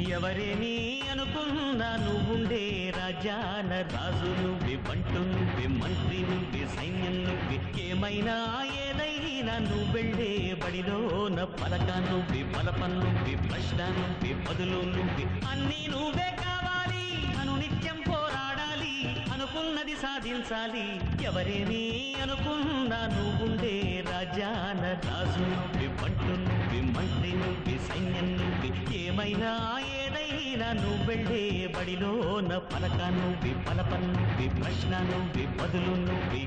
ఎవరేని అనుకున్నా నువ్వుండే రాజాన రాజు నువ్వే, బంటు నువ్వే, మంత్రి నువ్వే, సైన్యం నువ్వే, ఏమైనా ఏదైనా నువ్వెళ్ళే బడిలోన పలక నువ్వే, పలపం నువ్వే, ప్రశ్న నువ్వే, బదులు నువ్వే, అన్నీ నువ్వే కావాలి. అనునిత్యం పోరాడాలి, అనుకున్నది సాధించాలి. ఎవరేని అనుకున్నా నువ్వుండే రాజాన రాజు నువ్వే, బంటు నువ్వే, మంత్రి నువ్వే, సైన్యం నువ్వే, ఏమైనా ఏదైనా నువ్వెళ్ళే బడిలోన పలక నువ్వే, పలపం నువ్వే, ప్రశ్న నువ్వే, బదులు నువ్వే.